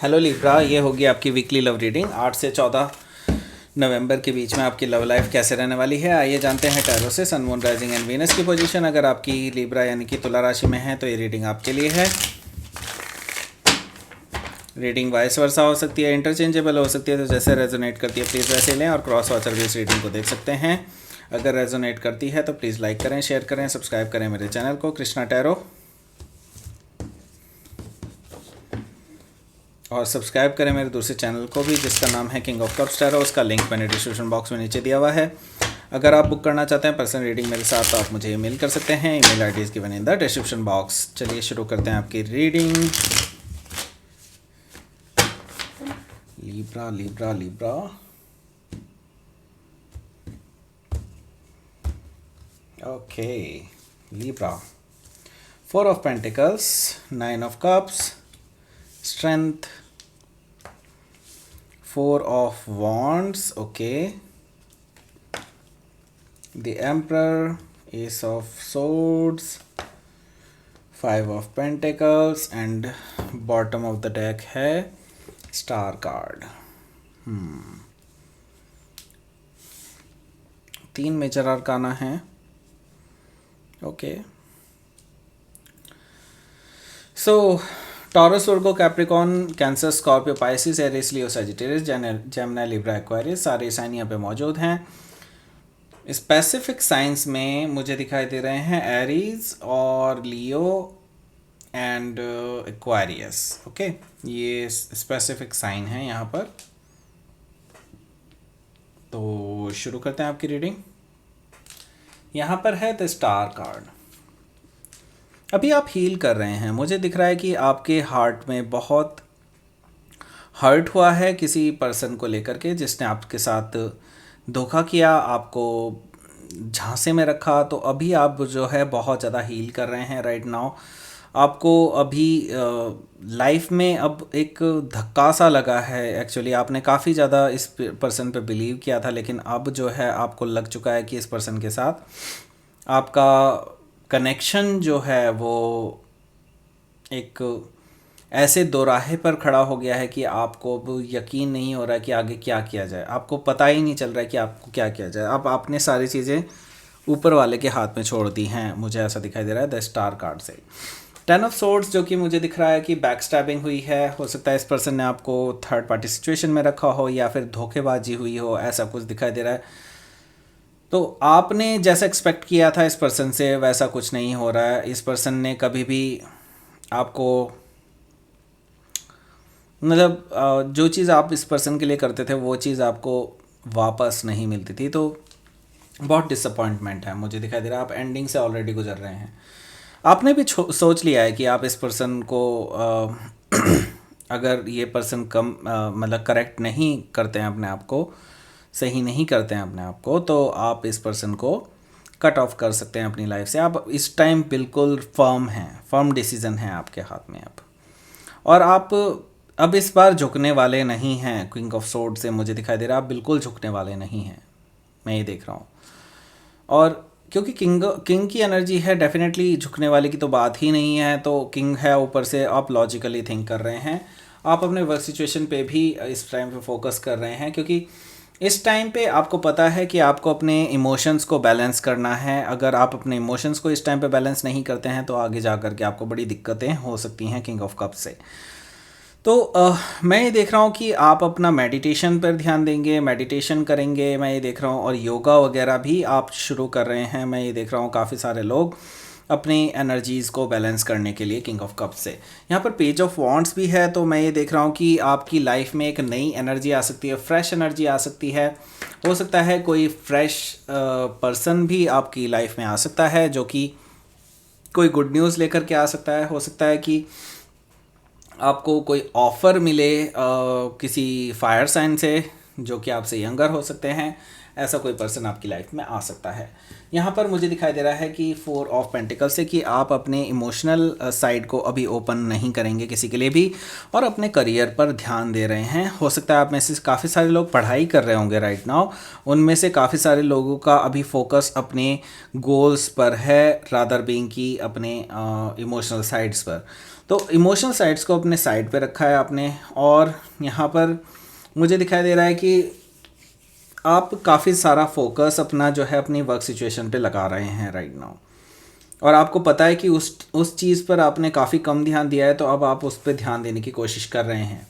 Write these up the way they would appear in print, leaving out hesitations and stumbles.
Hello Libra, ये होगी आपकी वीकली लव रीडिंग 8 से 14 नवंबर के बीच में आपकी लव लाइफ कैसे रहने वाली है। आइए जानते हैं टैरो से sun moon rising and Venus की पोजीशन अगर आपकी लिब्रा यानी कि तुला राशि में है तो ये रीडिंग आपके लिए है। रीडिंग वाइस वर्सा हो सकती है, इंटरचेंजेबल हो सकती है, तो जैसे रेजोनेट करती है प्लीज़ वैसे लें और क्रॉस वॉचर भी इस रीडिंग को देख सकते हैं। अगर रेजोनेट करती है तो प्लीज़ लाइक करें, शेयर करें, सब्सक्राइब करें मेरे चैनल को कृष्णा टैरो, और सब्सक्राइब करें मेरे दूसरे चैनल को भी जिसका नाम है किंग ऑफ कप्स टैरो। उसका लिंक मैंने डिस्क्रिप्शन बॉक्स में नीचे दिया हुआ है। अगर आप बुक करना चाहते हैं पर्सनल रीडिंग मेरे साथ तो आप मुझे ईमेल कर सकते हैं। Email ID is given in the description box. चलिए शुरू करते हैं आपकी reading. Libra Libra Libra, okay Libra, 4 of pentacles, 9 of cups, strength, 4 of wands, okay, the emperor, ace of swords, 5 of pentacles and bottom of the deck है star card। 3 major arcana है, okay. So Taurus, Virgo, Capricorn, Cancer, Scorpio, Pisces, Aries, Leo, Sagittarius, Gemini, Libra, Aquarius, सारे sign यहाँ पे मौजूद हैं। Specific science में मुझे दिखाई दे रहे हैं एरीज और लियो एंड एक्वेरियस, ओके। ये स्पेसिफिक साइन है यहाँ पर। तो शुरू करते हैं आपकी रीडिंग। यहाँ पर है द स्टार कार्ड। अभी आप हील कर रहे हैं, मुझे दिख रहा है कि आपके हार्ट में बहुत हर्ट हुआ है किसी पर्सन को लेकर के जिसने आपके साथ धोखा किया, आपको झांसे में रखा। तो अभी आप जो है बहुत ज़्यादा हील कर रहे हैं राइट नाउ। आपको अभी लाइफ में अब एक धक्का सा लगा है। एक्चुअली आपने काफ़ी ज़्यादा इस पर्सन पे बिलीव किया था, लेकिन अब जो है आपको लग चुका है कि इस पर्सन के साथ आपका कनेक्शन जो है वो एक ऐसे दोराहे पर खड़ा हो गया है कि आपको अब यकीन नहीं हो रहा है कि आगे क्या किया जाए। आपको पता ही नहीं चल रहा है कि आपको क्या किया जाए। अब आपने सारी चीज़ें ऊपर वाले के हाथ में छोड़ दी हैं, मुझे ऐसा दिखाई दे रहा है द स्टार कार्ड से। 10 ऑफ सोर्ड्स, जो कि मुझे दिख रहा है कि बैक स्टैबिंग हुई है। हो सकता है इस पर्सन ने आपको थर्ड पार्टी सिचुएशन में रखा हो या फिर धोखेबाजी हुई हो, ऐसा कुछ दिखाई दे रहा है। तो आपने जैसा एक्सपेक्ट किया था इस पर्सन से वैसा कुछ नहीं हो रहा है। इस पर्सन ने कभी भी आपको मतलब जो चीज़ आप इस पर्सन के लिए करते थे वो चीज़ आपको वापस नहीं मिलती थी। तो बहुत डिसअपॉइंटमेंट है मुझे दिखाई दे रहा है। आप एंडिंग से ऑलरेडी गुजर रहे हैं। आपने भी सोच लिया है कि आप इस पर्सन को अगर ये पर्सन कम मतलब करेक्ट नहीं करते हैं अपने आप को, सही नहीं करते हैं अपने आप को, तो आप इस पर्सन को कट ऑफ कर सकते हैं अपनी लाइफ से। आप इस टाइम बिल्कुल फर्म हैं, फर्म डिसीजन है आपके हाथ में अब। और आप अब इस बार झुकने वाले नहीं हैं। क्वीन ऑफ सोर्ड से मुझे दिखाई दे रहा है आप बिल्कुल झुकने वाले नहीं हैं, मैं ये देख रहा हूँ। और क्योंकि किंग की एनर्जी है, डेफिनेटली झुकने वाले की तो बात ही नहीं है। तो किंग है, ऊपर से आप लॉजिकली थिंक कर रहे हैं। आप अपने वर्क सिचुएशन पे भी इस टाइम पे फोकस कर रहे हैं, क्योंकि इस टाइम पे आपको पता है कि आपको अपने इमोशंस को बैलेंस करना है। अगर आप अपने इमोशंस को इस टाइम पे बैलेंस नहीं करते हैं तो आगे जा कर के आपको बड़ी दिक्कतें हो सकती हैं किंग ऑफ कप्स से। तो मैं ये देख रहा हूँ कि आप अपना मेडिटेशन पर ध्यान देंगे, मेडिटेशन करेंगे, मैं ये देख रहा हूँ। और योगा वगैरह भी आप शुरू कर रहे हैं, मैं ये देख रहा हूँ। काफ़ी सारे लोग अपनी एनर्जीज़ को बैलेंस करने के लिए किंग ऑफ कप्स से। यहाँ पर पेज ऑफ वॉन्ड्स भी है, तो मैं ये देख रहा हूँ कि आपकी लाइफ में एक नई एनर्जी आ सकती है, फ्रेश एनर्जी आ सकती है। हो सकता है कोई फ्रेश पर्सन भी आपकी लाइफ में आ सकता है जो कि कोई गुड न्यूज़ लेकर के आ सकता है। हो सकता है कि आपको कोई ऑफ़र मिले किसी फायर साइन से जो कि आपसे यंगर हो सकते हैं। ऐसा कोई पर्सन आपकी लाइफ में आ सकता है। यहाँ पर मुझे दिखाई दे रहा है कि 4 ऑफ पेंटिकल्स से कि आप अपने इमोशनल साइड को अभी ओपन नहीं करेंगे किसी के लिए भी, और अपने करियर पर ध्यान दे रहे हैं। हो सकता है आप में से काफ़ी सारे लोग पढ़ाई कर रहे होंगे राइट नाउ। उनमें से काफ़ी सारे लोगों का अभी फोकस अपने गोल्स पर है रादर बीइंग की अपने इमोशनल साइड्स पर। तो इमोशनल साइड्स को अपने साइड पे रखा है आपने, और यहाँ पर मुझे दिखाई दे रहा है कि आप काफ़ी सारा फोकस अपना जो है अपनी वर्क सिचुएशन पे लगा रहे हैं राइट नाउ, और आपको पता है कि उस चीज़ पर आपने काफ़ी कम ध्यान दिया है, तो अब आप उस पर ध्यान देने की कोशिश कर रहे हैं।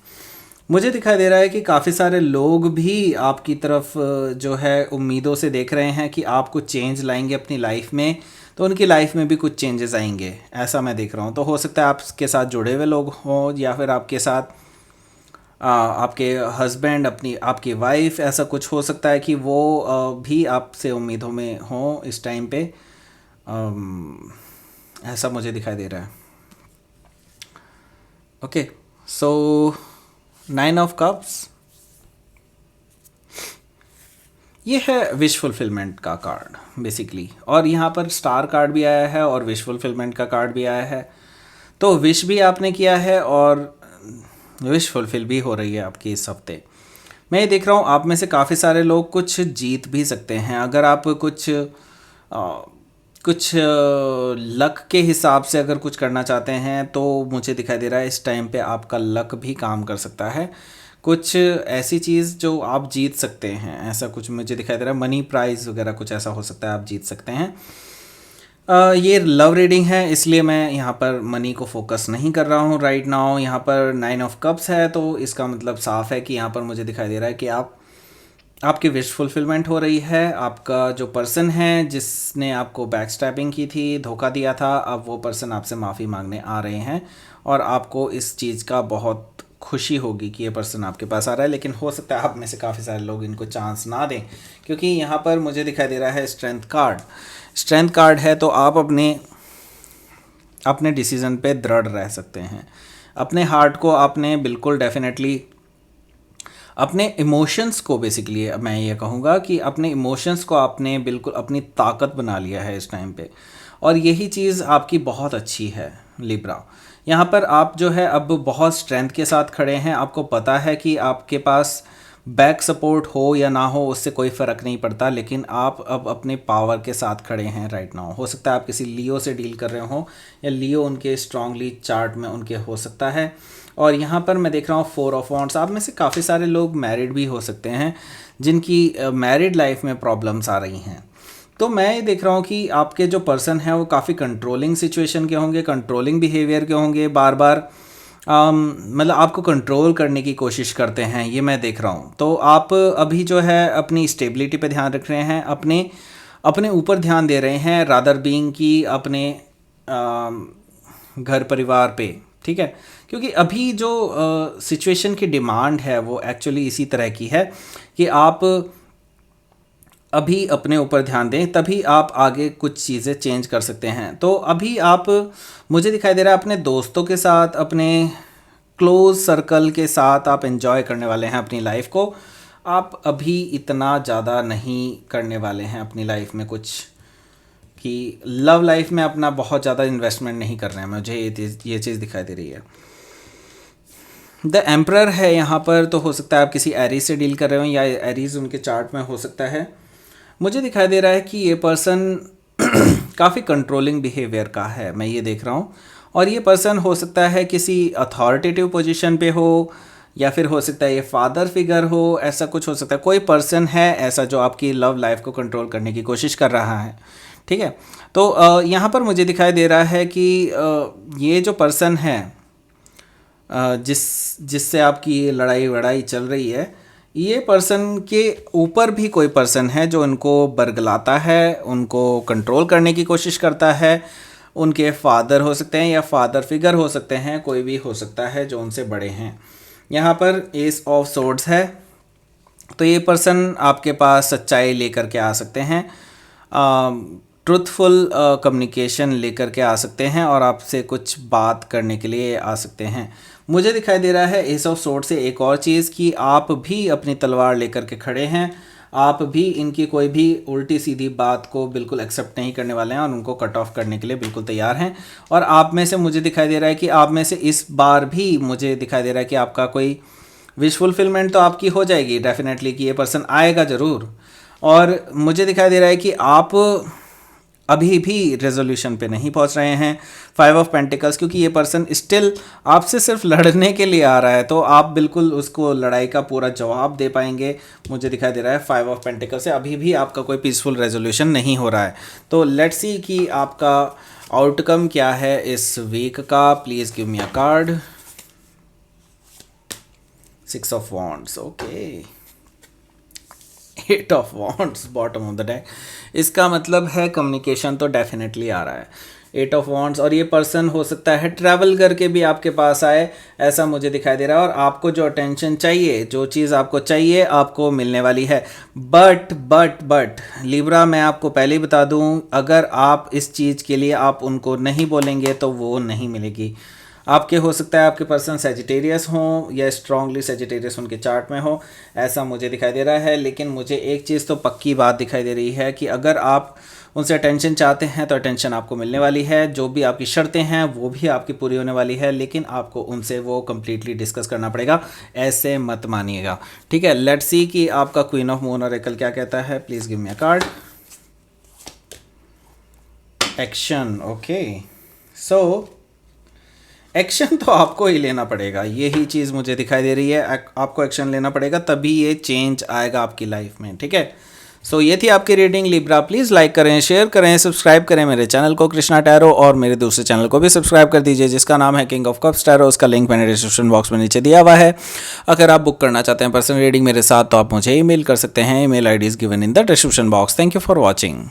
मुझे दिखाई दे रहा है कि काफ़ी सारे लोग भी आपकी तरफ जो है उम्मीदों से देख रहे हैं कि आप कुछ चेंज लाएंगे अपनी लाइफ में, तो उनकी लाइफ में भी कुछ चेंजेस आएंगे, ऐसा मैं देख रहा हूँ। तो हो सकता है आपके साथ जुड़े हुए लोग हों, या फिर आपके साथ आपके हस्बैंड, अपनी आपकी वाइफ, ऐसा कुछ हो सकता है कि वो भी आपसे उम्मीदों में हों इस टाइम पे। ऐसा मुझे दिखाई दे रहा है। ओके, सो 9 ऑफ कप्स, ये है विश फुलफिलमेंट का कार्ड बेसिकली, और यहाँ पर स्टार कार्ड भी आया है और विश फुलफिलमेंट का कार्ड भी आया है। तो विश भी आपने किया है और विश फुलफिल भी हो रही है आपकी इस हफ्ते। मैं ये देख रहा हूँ आप में से काफ़ी सारे लोग कुछ जीत भी सकते हैं। अगर आप कुछ लक के हिसाब से अगर कुछ करना चाहते हैं, तो मुझे दिखाई दे रहा है इस टाइम पे आपका लक भी काम कर सकता है। कुछ ऐसी चीज़ जो आप जीत सकते हैं, ऐसा कुछ मुझे दिखाई दे रहा है। मनी प्राइज़ वगैरह कुछ ऐसा हो सकता है, आप जीत सकते हैं। ये लव रीडिंग है, इसलिए मैं यहाँ पर मनी को फोकस नहीं कर रहा हूँ राइट नाउ। यहाँ पर 9 ऑफ कप्स है, तो इसका मतलब साफ है कि यहाँ पर मुझे दिखाई दे रहा है कि आपकी विश फुलफिलमेंट हो रही है। आपका जो पर्सन है जिसने आपको बैक स्टैपिंग की थी, धोखा दिया था, अब वो पर्सन आपसे माफ़ी मांगने आ रहे हैं, और आपको इस चीज़ का बहुत खुशी होगी कि ये पर्सन आपके पास आ रहा है। लेकिन हो सकता है आप में से काफ़ी सारे लोग इनको चांस ना दें, क्योंकि यहाँ पर मुझे दिखाई दे रहा है स्ट्रेंथ कार्ड। स्ट्रेंथ कार्ड है, तो आप अपने डिसीज़न पे दृढ़ रह सकते हैं। अपने हार्ट को आपने बिल्कुल डेफिनेटली, अपने इमोशंस को, बेसिकली मैं ये कहूँगा कि अपने इमोशंस को आपने बिल्कुल अपनी ताकत बना लिया है इस टाइम पे, और यही चीज़ आपकी बहुत अच्छी है लिब्रा। यहाँ पर आप जो है अब बहुत स्ट्रेंथ के साथ खड़े हैं। आपको पता है कि आपके पास बैक सपोर्ट हो या ना हो उससे कोई फ़र्क नहीं पड़ता, लेकिन आप अब अपने पावर के साथ खड़े हैं राइट नाउ। हो सकता है आप किसी लियो से डील कर रहे हो, या लियो उनके स्ट्रांगली चार्ट में उनके हो सकता है। और यहाँ पर मैं देख रहा हूँ 4 ऑफ वॉन्ड्स। आप में से काफ़ी सारे लोग मैरिड भी हो सकते हैं, जिनकी मैरिड लाइफ में प्रॉब्लम्स आ रही हैं। तो मैं ये देख रहा हूँ कि आपके जो पर्सन हैं वो काफ़ी कंट्रोलिंग सिचुएशन के होंगे, कंट्रोलिंग बिहेवियर के होंगे, बार बार मतलब आपको कंट्रोल करने की कोशिश करते हैं, ये मैं देख रहा हूँ। तो आप अभी जो है अपनी स्टेबिलिटी पे ध्यान रख रहे हैं, अपने ऊपर ध्यान दे रहे हैं, रादर बीइंग कि अपने घर परिवार पे, ठीक है। क्योंकि अभी जो सिचुएशन की डिमांड है वो एक्चुअली इसी तरह की है कि आप अभी अपने ऊपर ध्यान दें, तभी आप आगे कुछ चीज़ें चेंज कर सकते हैं। तो अभी आप, मुझे दिखाई दे रहा है अपने दोस्तों के साथ, अपने क्लोज सर्कल के साथ आप एंजॉय करने वाले हैं अपनी लाइफ को। आप अभी इतना ज़्यादा नहीं करने वाले हैं अपनी लाइफ में कुछ, कि लव लाइफ में अपना बहुत ज़्यादा इन्वेस्टमेंट नहीं कर रहे हैं। मुझे ये चीज़ दिखाई दे रही है। द एम्परर है यहाँ पर, तो हो सकता है आप किसी एरीज से डील कर रहे हो, या एरीज उनके चार्ट में हो सकता है। मुझे दिखाई दे रहा है कि ये पर्सन काफ़ी कंट्रोलिंग बिहेवियर का है, मैं ये देख रहा हूँ। और ये पर्सन हो सकता है किसी अथॉरिटेटिव पोजीशन पे हो, या फिर हो सकता है ये फादर फिगर हो, ऐसा कुछ हो सकता है। कोई पर्सन है ऐसा जो आपकी लव लाइफ को कंट्रोल करने की कोशिश कर रहा है, ठीक है। तो यहाँ पर मुझे दिखाई दे रहा है कि ये जो पर्सन है जिससे आपकी ये लड़ाई वड़ाई चल रही है, ये पर्सन के ऊपर भी कोई पर्सन है जो उनको बरगलाता है, उनको कंट्रोल करने की कोशिश करता है। उनके फादर हो सकते हैं या फादर फिगर हो सकते हैं, कोई भी हो सकता है जो उनसे बड़े हैं। यहाँ पर एस ऑफ सोर्ड्स है, तो ये पर्सन आपके पास सच्चाई लेकर के आ सकते हैं, ट्रुथफुल कम्युनिकेशन लेकर के आ सकते हैं, और आपसे कुछ बात करने के लिए आ सकते हैं। मुझे दिखाई दे रहा है एस ऑफ सोर्ड से एक और चीज़, कि आप भी अपनी तलवार लेकर के खड़े हैं। आप भी इनकी कोई भी उल्टी सीधी बात को बिल्कुल एक्सेप्ट नहीं करने वाले हैं, और उनको कट ऑफ करने के लिए बिल्कुल तैयार हैं। और आप में से मुझे दिखाई दे रहा है कि आप में से इस बार भी मुझे दिखाई दे रहा है कि आपका कोई विश फुलफिलमेंट तो आपकी हो जाएगी डेफिनेटली, कि ये पर्सन आएगा ज़रूर। और मुझे दिखाई दे रहा है कि आप अभी भी रेजोल्यूशन पे नहीं पहुंच रहे हैं। 5 ऑफ पेंटिकल्स, क्योंकि ये पर्सन स्टिल आपसे सिर्फ लड़ने के लिए आ रहा है, तो आप बिल्कुल उसको लड़ाई का पूरा जवाब दे पाएंगे, मुझे दिखाई दे रहा है 5 ऑफ पेंटिकल्स से। अभी भी आपका कोई पीसफुल रेजोल्यूशन नहीं हो रहा है। तो लेट्स सी कि आपका आउटकम क्या है इस वीक का। Please give me a card. 6 of wands, okay. 8 of wands bottom of the deck. इसका मतलब है कम्युनिकेशन तो डेफिनेटली आ रहा है। 8 ऑफ वॉन्ड्स, और ये पर्सन हो सकता है ट्रैवल करके भी आपके पास आए, ऐसा मुझे दिखाई दे रहा है। और आपको जो अटेंशन चाहिए, जो चीज़ आपको चाहिए, आपको मिलने वाली है। बट लिब्रा, मैं आपको पहले ही बता दूं, अगर आप इस चीज़ के लिए आप उनको नहीं बोलेंगे तो वो नहीं मिलेगी। आपके हो सकता है आपके पर्सन सेजिटेरियस हों या स्ट्रांगली सेजिटेरियस उनके चार्ट में हो, ऐसा मुझे दिखाई दे रहा है। लेकिन मुझे एक चीज़ तो पक्की बात दिखाई दे रही है कि अगर आप उनसे अटेंशन चाहते हैं तो अटेंशन आपको मिलने वाली है। जो भी आपकी शर्तें हैं वो भी आपकी पूरी होने वाली है, लेकिन आपको उनसे वो कम्प्लीटली डिस्कस करना पड़ेगा। ऐसे मत मानिएगा, ठीक है। लेट्स सी कि आपका क्वीन ऑफ मून ऑरेकल क्या कहता है। Please give me a card. Action, okay. So action तो आपको ही लेना पड़ेगा, यही चीज़ मुझे दिखाई दे रही है। आपको एक्शन लेना पड़ेगा, तभी ये चेंज आएगा आपकी लाइफ में, ठीक है। सो ये थी आपकी रीडिंग लिब्रा। प्लीज़ लाइक करें, शेयर करें, सब्सक्राइब करें मेरे चैनल को कृष्णा टैरो, और मेरे दूसरे चैनल को भी सब्सक्राइब कर दीजिए जिसका नाम है किंग ऑफ कप्स टैरो। उसका लिंक मैंने डिस्क्रिप्शन बॉक्स में नीचे दिया हुआ है। अगर आप बुक करना चाहते हैं पर्सनल रीडिंग मेरे साथ तो आप मुझे ईमेल कर सकते हैं। Email ID is given in the description box. Thank you for watching.